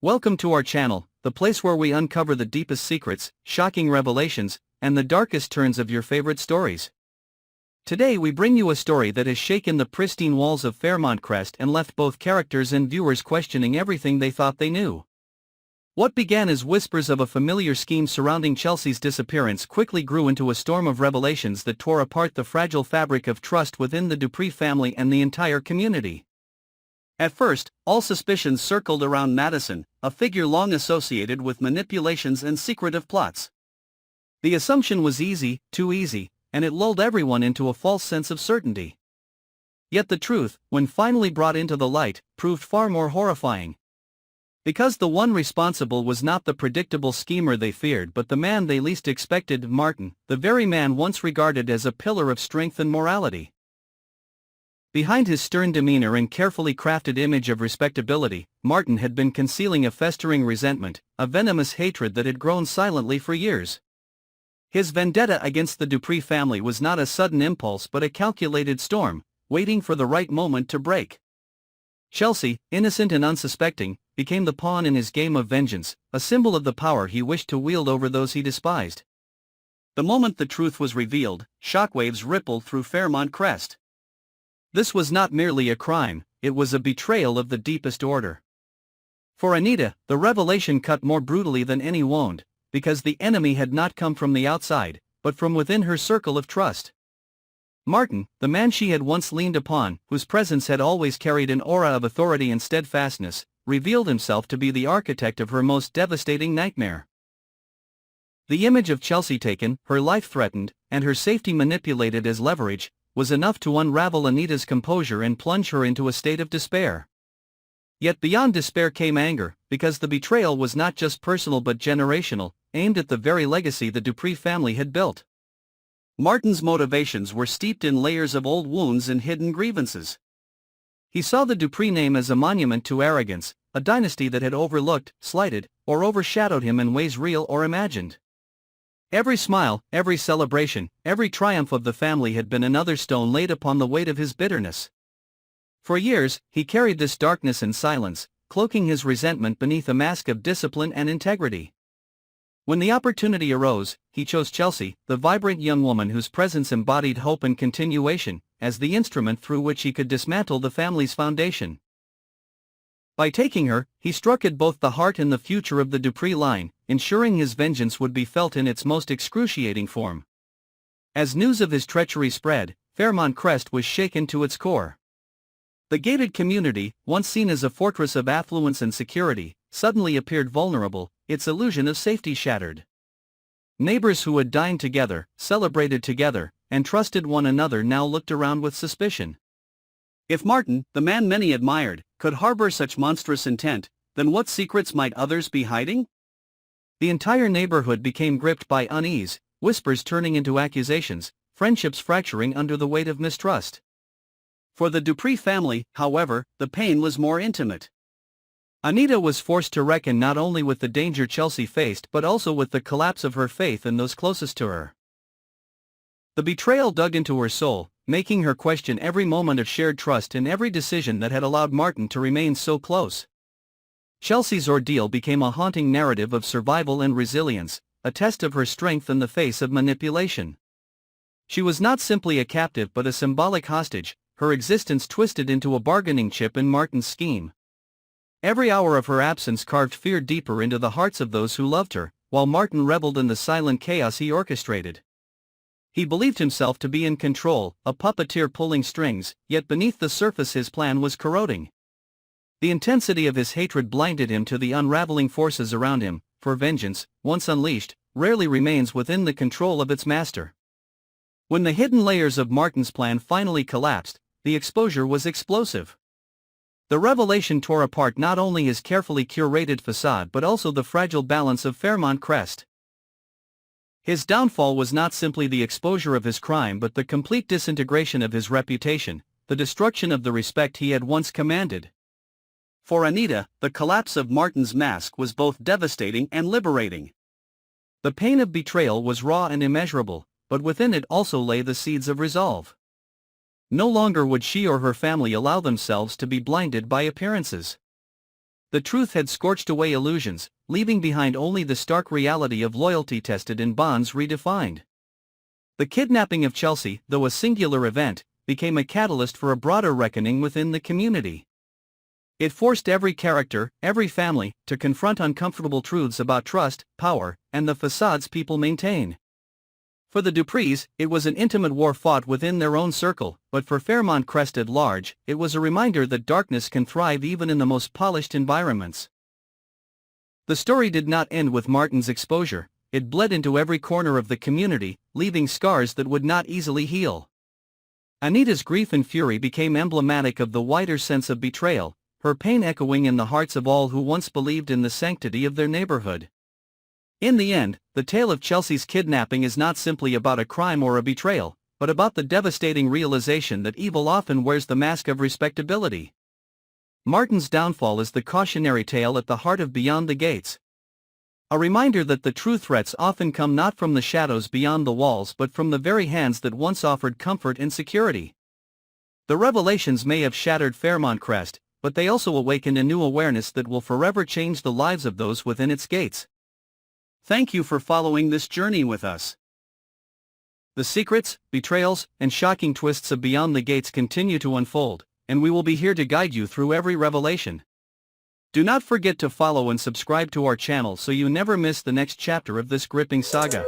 Welcome to our channel, the place where we uncover the deepest secrets, shocking revelations, and the darkest turns of your favorite stories. Today we bring you a story that has shaken the pristine walls of Fairmont Crest and left both characters and viewers questioning everything they thought they knew. What began as whispers of a familiar scheme surrounding Chelsea's disappearance quickly grew into a storm of revelations that tore apart the fragile fabric of trust within the Dupree family and the entire community. At first, all suspicions circled around Madison, a figure long associated with manipulations and secretive plots. The assumption was easy, too easy, and it lulled everyone into a false sense of certainty. Yet the truth, when finally brought into the light, proved far more horrifying. Because the one responsible was not the predictable schemer they feared but the man they least expected, Martin, the very man once regarded as a pillar of strength and morality. Behind his stern demeanor and carefully crafted image of respectability, Martin had been concealing a festering resentment, a venomous hatred that had grown silently for years. His vendetta against the Dupree family was not a sudden impulse but a calculated storm, waiting for the right moment to break. Chelsea, innocent and unsuspecting, became the pawn in his game of vengeance, a symbol of the power he wished to wield over those he despised. The moment the truth was revealed, shockwaves rippled through Fairmont Crest. This was not merely a crime, it was a betrayal of the deepest order. For Anita, the revelation cut more brutally than any wound, because the enemy had not come from the outside, but from within her circle of trust. Martin, the man she had once leaned upon, whose presence had always carried an aura of authority and steadfastness, revealed himself to be the architect of her most devastating nightmare. The image of Chelsea taken, her life threatened, and her safety manipulated as leverage, was enough to unravel Anita's composure and plunge her into a state of despair. Yet beyond despair came anger, because the betrayal was not just personal but generational, aimed at the very legacy the Dupree family had built. Martin's motivations were steeped in layers of old wounds and hidden grievances. He saw the Dupree name as a monument to arrogance, a dynasty that had overlooked, slighted, or overshadowed him in ways real or imagined. Every smile, every celebration, every triumph of the family had been another stone laid upon the weight of his bitterness. For years, he carried this darkness in silence, cloaking his resentment beneath a mask of discipline and integrity. When the opportunity arose, he chose Chelsea, the vibrant young woman whose presence embodied hope and continuation, as the instrument through which he could dismantle the family's foundation. By taking her, he struck at both the heart and the future of the Dupree line, ensuring his vengeance would be felt in its most excruciating form. As news of his treachery spread, Fairmont Crest was shaken to its core. The gated community, once seen as a fortress of affluence and security, suddenly appeared vulnerable, its illusion of safety shattered. Neighbors who had dined together, celebrated together, and trusted one another now looked around with suspicion. If Martin, the man many admired, could harbor such monstrous intent, then what secrets might others be hiding? The entire neighborhood became gripped by unease, whispers turning into accusations, friendships fracturing under the weight of mistrust. For the Dupree family, however, the pain was more intimate. Anita was forced to reckon not only with the danger Chelsea faced but also with the collapse of her faith in those closest to her. The betrayal dug into her soul, making her question every moment of shared trust and every decision that had allowed Martin to remain so close. Chelsea's ordeal became a haunting narrative of survival and resilience, a test of her strength in the face of manipulation. She was not simply a captive but a symbolic hostage, her existence twisted into a bargaining chip in Martin's scheme. Every hour of her absence carved fear deeper into the hearts of those who loved her, while Martin reveled in the silent chaos he orchestrated. He believed himself to be in control, a puppeteer pulling strings, yet beneath the surface his plan was corroding. The intensity of his hatred blinded him to the unraveling forces around him, for vengeance, once unleashed, rarely remains within the control of its master. When the hidden layers of Martin's plan finally collapsed, the exposure was explosive. The revelation tore apart not only his carefully curated facade but also the fragile balance of Fairmont Crest. His downfall was not simply the exposure of his crime but the complete disintegration of his reputation, the destruction of the respect he had once commanded. For Anita, the collapse of Martin's mask was both devastating and liberating. The pain of betrayal was raw and immeasurable, but within it also lay the seeds of resolve. No longer would she or her family allow themselves to be blinded by appearances. The truth had scorched away illusions, leaving behind only the stark reality of loyalty tested in bonds redefined. The kidnapping of Chelsea, though a singular event, became a catalyst for a broader reckoning within the community. It forced every character, every family, to confront uncomfortable truths about trust, power, and the facades people maintain. For the Duprees, it was an intimate war fought within their own circle, but for Fairmont Crest at large, it was a reminder that darkness can thrive even in the most polished environments. The story did not end with Martin's exposure. It bled into every corner of the community, leaving scars that would not easily heal. Anita's grief and fury became emblematic of the wider sense of betrayal, her pain echoing in the hearts of all who once believed in the sanctity of their neighborhood. In the end, the tale of Chelsea's kidnapping is not simply about a crime or a betrayal, but about the devastating realization that evil often wears the mask of respectability. Martin's downfall is the cautionary tale at the heart of Beyond the Gates. A reminder that the true threats often come not from the shadows beyond the walls but from the very hands that once offered comfort and security. The revelations may have shattered Fairmont Crest, but they also awakened a new awareness that will forever change the lives of those within its gates. Thank you for following this journey with us. The secrets, betrayals, and shocking twists of Beyond the Gates continue to unfold, and we will be here to guide you through every revelation. Do not forget to follow and subscribe to our channel so you never miss the next chapter of this gripping saga.